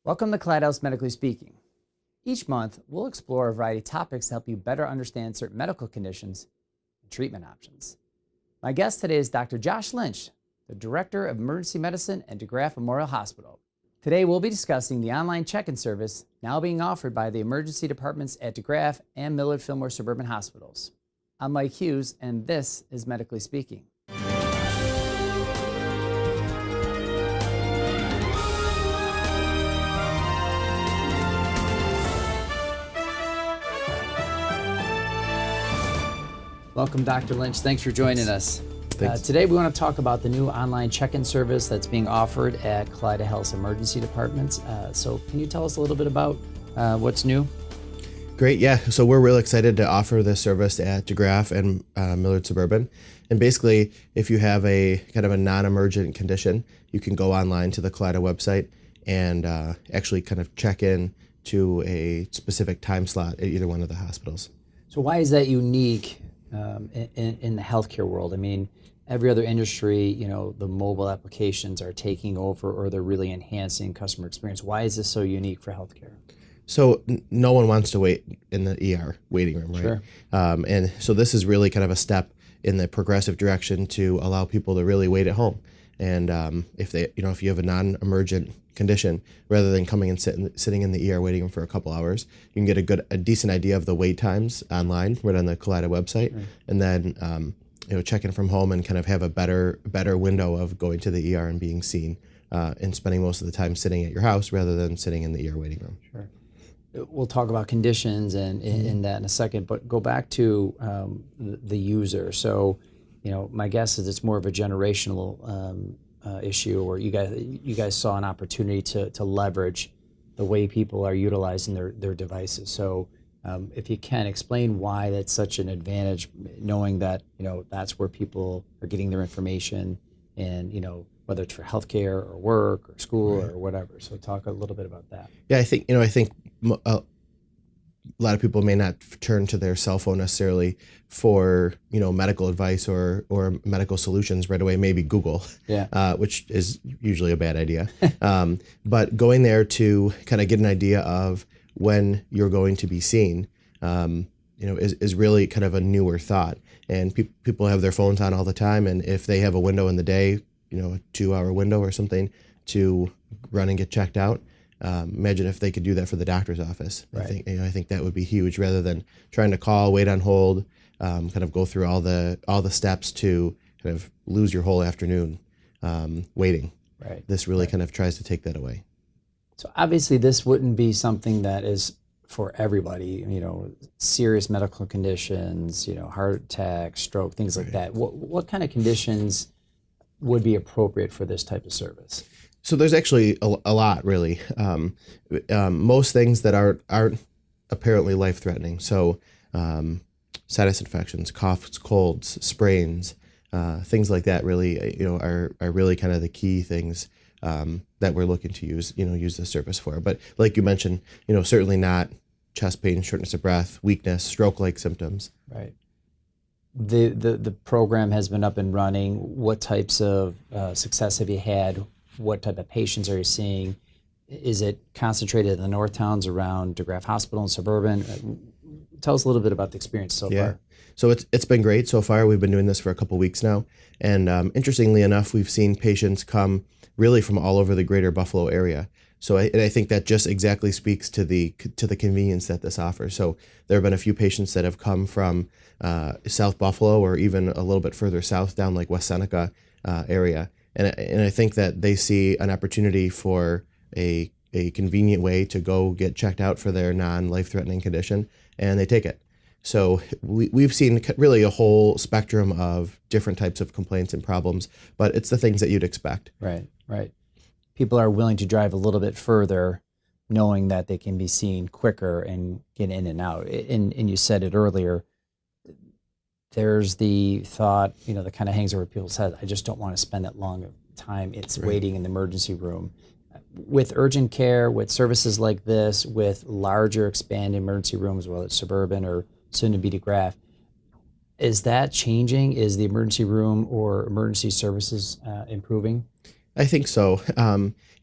Welcome to Clydehouse Medically Speaking. Each month, we'll explore a variety of topics to help you better understand certain medical conditions and treatment options. My guest today is Dr. Josh Lynch, the Director of Emergency Medicine at DeGraff Memorial Hospital. Today, we'll be discussing the online check-in service now being offered by the emergency departments at DeGraff and Millard Fillmore Suburban Hospitals. I'm Mike Hughes, and this is Medically Speaking. Welcome, Dr. Lynch. Thanks for joining us. Today we want to talk about the new online check-in service that's being offered at Clydehouse Emergency Departments. So can you tell us a little bit about what's new? Great, yeah. So we're really excited to offer this service at DeGraff and Millard Suburban. And basically, if you have a kind of a non-emergent condition, you can go online to the Clyde website and actually kind of check in to a specific time slot at either one of the hospitals. So why is that unique in the healthcare world? I mean, every other industry, the mobile applications are taking over or they're really enhancing customer experience. Why is this so unique for healthcare? So no one wants to wait in the ER waiting room, right? Sure. And so this is really kind of a step in the progressive direction to allow people to really wait at home. And if you have a non-emergent condition, rather than coming and sitting in the ER waiting for a couple hours, you can get a decent idea of the wait times online, right on the Kaleida website, right. And then check in from home and kind of have a better window of going to the ER and being seen, and spending most of the time sitting at your house rather than sitting in the ER waiting room. Sure. We'll talk about conditions and in that in a second, but go back to the user. So, my guess is it's more of a generational issue, or you guys saw an opportunity to leverage the way people are utilizing their devices. So if you can explain why that's such an advantage, knowing that that's where people are getting their information, and whether it's for healthcare or work or school, right, or whatever. So talk a little bit about that. Yeah, I think a lot of people may not turn to their cell phone necessarily for medical advice or medical solutions right away. Maybe Google, yeah, which is usually a bad idea. But going there to kind of get an idea of when you're going to be seen, is really kind of a newer thought. And people have their phones on all the time, and if they have a window in the day, a 2-hour window or something to run and get checked out. Imagine if they could do that for the doctor's office. Right. I think that would be huge, rather than trying to call, wait on hold, kind of go through all the steps to kind of lose your whole afternoon waiting. Right. This really kind of tries to take that away. So obviously this wouldn't be something that is for everybody, serious medical conditions, heart attack, stroke, things like that. What kind of conditions would be appropriate for this type of service? So there's actually a lot, really. Most things that aren't apparently life-threatening. So sinus infections, coughs, colds, sprains, things like that really, are really kind of the key things that we're looking to use the service for. But like you mentioned, certainly not chest pain, shortness of breath, weakness, stroke-like symptoms. Right. The program has been up and running. What types of success have you had? What type of patients are you seeing? Is it concentrated in the north towns around DeGraff Hospital and Suburban? Tell us a little bit about the experience so far. So it's been great so far. We've been doing this for a couple weeks now. And interestingly enough, we've seen patients come really from all over the greater Buffalo area. So I think that just exactly speaks to the convenience that this offers. So there have been a few patients that have come from South Buffalo, or even a little bit further south down like West Seneca area. And I think that they see an opportunity for a convenient way to go get checked out for their non-life-threatening condition, and they take it. So we've seen really a whole spectrum of different types of complaints and problems, but it's the things that you'd expect. Right. People are willing to drive a little bit further, knowing that they can be seen quicker and get in and out. And you said it earlier, there's the thought, that kind of hangs over people's heads. I just don't want to spend that long of time. It's right. Waiting in the emergency room. With urgent care, with services like this, with larger expanded emergency rooms, whether it's Suburban or soon to be DeGraff, is that changing? Is the emergency room or emergency services improving? I think so.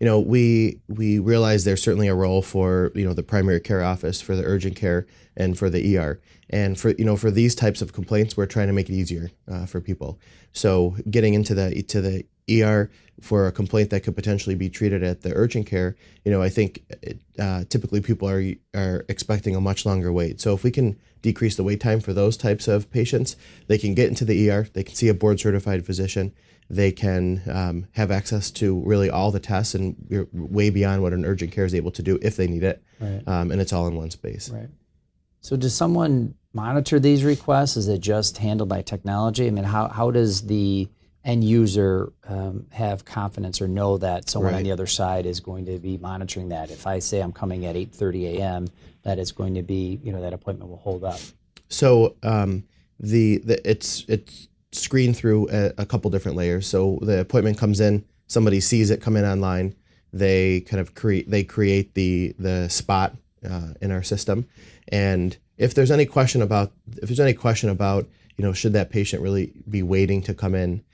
We realize there's certainly a role for the primary care office, for the urgent care, and for the ER. And for these types of complaints, we're trying to make it easier for people. So getting into the ER for a complaint that could potentially be treated at the urgent care, I think typically people are expecting a much longer wait. So if we can decrease the wait time for those types of patients, they can get into the ER, they can see a board certified physician, they can have access to really all the tests and way beyond what an urgent care is able to do if they need it. Right. And it's all in one space. Right. So does someone monitor these requests? Is it just handled by technology? I mean, how does the end user have confidence or know that someone on the other side is going to be monitoring that? If I say I'm coming at 8:30 a.m., that it's going to be, that appointment will hold up. So it's screened through a couple different layers. So the appointment comes in, somebody sees it come in online, they kind of create the spot in our system, and if there's any question about should that patient really be waiting to come in,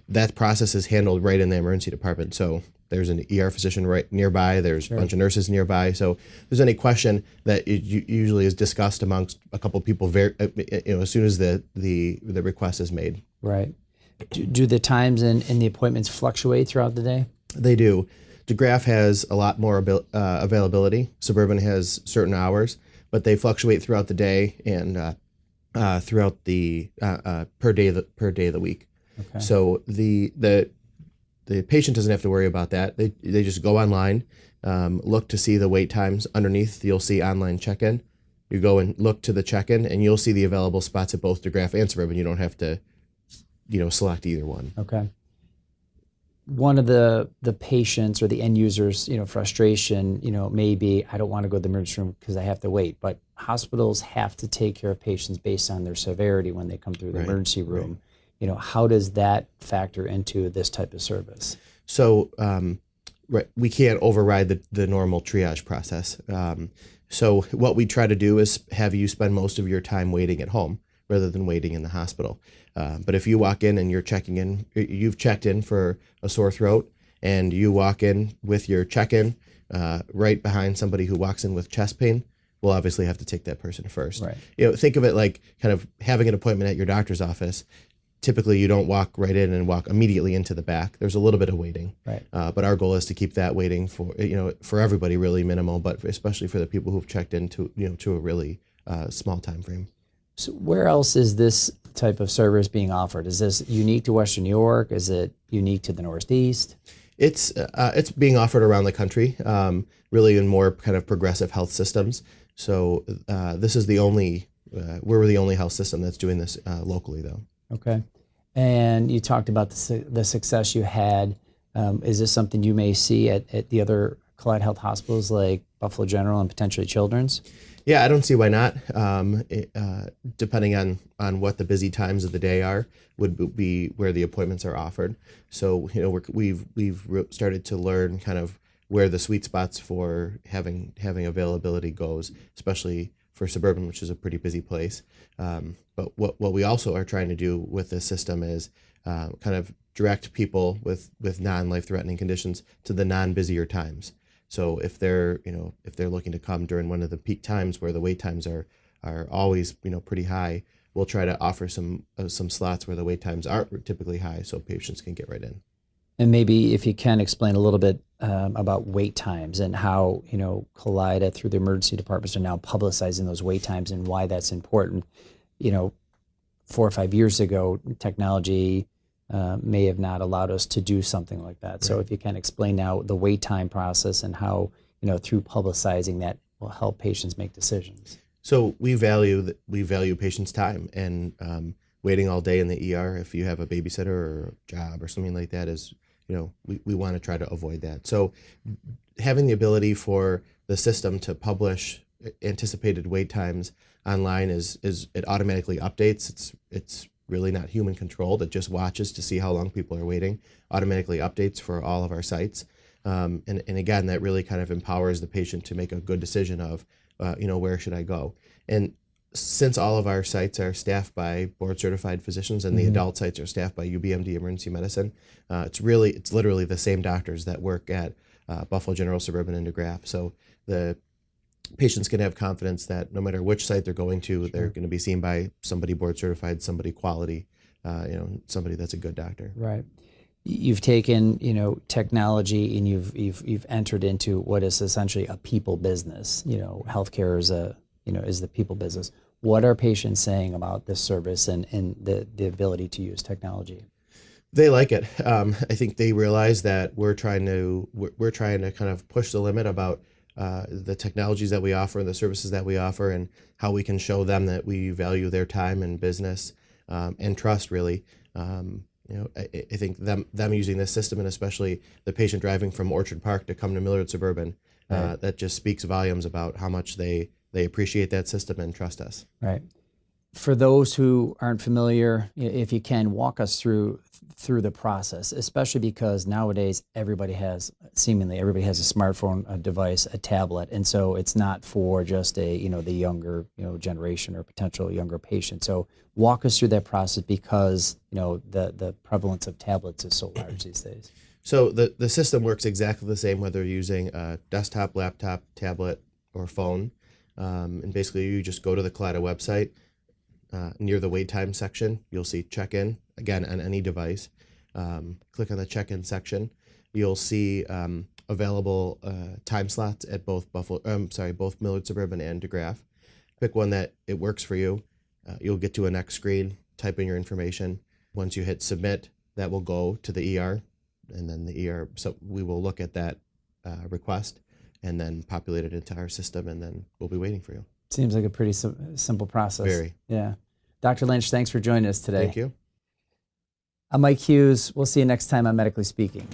that process is handled right in the emergency department. So there's an ER physician right nearby. There's a bunch of nurses nearby. So if there's any question that it usually is discussed amongst a couple of people as soon as the request is made. Right. Do the times and the appointments fluctuate throughout the day? They do. DeGraff has a lot more availability. Suburban has certain hours, but they fluctuate throughout the day and throughout the per day of the week. Okay. So the patient doesn't have to worry about that. They just go online, look to see the wait times. Underneath, you'll see online check-in. You go and look to the check-in, and you'll see the available spots at both DeGraff and Suburban. You don't have to, select either one. Okay. One of the patients or the end users, frustration, maybe I don't want to go to the emergency room because I have to wait. But hospitals have to take care of patients based on their severity when they come through the emergency room. Right. How does that factor into this type of service? So, we can't override the normal triage process. So what we try to do is have you spend most of your time waiting at home rather than waiting in the hospital. But if you walk in and you've checked in for a sore throat, and you walk in with your check-in right behind somebody who walks in with chest pain, we'll obviously have to take that person first. Right. Think of it like kind of having an appointment at your doctor's office. Typically, you don't walk right in and walk immediately into the back. There's a little bit of waiting. Right. But our goal is to keep that waiting for everybody really minimal, but especially for the people who've checked into to a really small time frame. So where else is this type of service being offered? Is this unique to Western New York? Is it unique to the Northeast? It's being offered around the country, really in more kind of progressive health systems. So this is we're the only health system that's doing this locally, though. Okay. And you talked about the success you had. Is this something you may see at the other Collide Health hospitals like Buffalo General and potentially Children's? Yeah, I don't see why not. Depending on what the busy times of the day are, would be where the appointments are offered. So we've started to learn kind of where the sweet spots for having availability goes, especially for Suburban, which is a pretty busy place. But what we also are trying to do with this system is kind of direct people with non-life-threatening conditions to the non-busier times. So if they're looking to come during one of the peak times where the wait times are always pretty high, we'll try to offer some slots where the wait times aren't typically high, so patients can get right in. And maybe if you can explain a little bit about wait times and how Collide through the emergency departments are now publicizing those wait times and why that's important. 4 or 5 years ago, technology may have not allowed us to do something like that. Right. So if you can explain now the wait time process and how, through publicizing that will help patients make decisions. So we value patients' time, and waiting all day in the ER, if you have a babysitter or a job or something like that, is, we want to try to avoid that. So having the ability for the system to publish anticipated wait times online is it automatically updates. It's really not human controlled. It just watches to see how long people are waiting, automatically updates for all of our sites. And again, that really kind of empowers the patient to make a good decision of, where should I go? And since all of our sites are staffed by board certified physicians and the adult sites are staffed by UBMD Emergency Medicine, it's literally the same doctors that work at Buffalo General, Suburban, and DeGraff. So the patients can have confidence that no matter which site they're going to, they're going to be seen by somebody board certified, somebody quality, somebody that's a good doctor. Right. You've taken, technology and you've entered into what is essentially a people business. Healthcare is is the people business. What are patients saying about this service and the ability to use technology? They like it. I think they realize that we're trying to kind of push the limit about the technologies that we offer and the services that we offer and how we can show them that we value their time and business and trust, really. I think them using this system, and especially the patient driving from Orchard Park to come to Millard Suburban, Right. that just speaks volumes about how much they appreciate that system and trust us. Right. For those who aren't familiar, if you can walk us through the process, especially because nowadays seemingly everybody has a smartphone, a device, a tablet, and so it's not for just the younger generation or potential younger patient. So walk us through that process because the prevalence of tablets is so large these days. So the system works exactly the same whether you're using a desktop, laptop, tablet, or phone. And basically you just go to the Collada website. Near the wait time section, you'll see check-in, again, on any device. Click on the check-in section. You'll see available time slots at both both Millard Suburban and DeGraff. Pick one that it works for you. You'll get to a next screen, type in your information. Once you hit submit, that will go to the ER, and then the ER, so we will look at that request and then populate it into our system, and then we'll be waiting for you. Seems like a pretty simple process. Very. Yeah. Dr. Lynch, thanks for joining us today. Thank you. I'm Mike Hughes. We'll see you next time on Medically Speaking.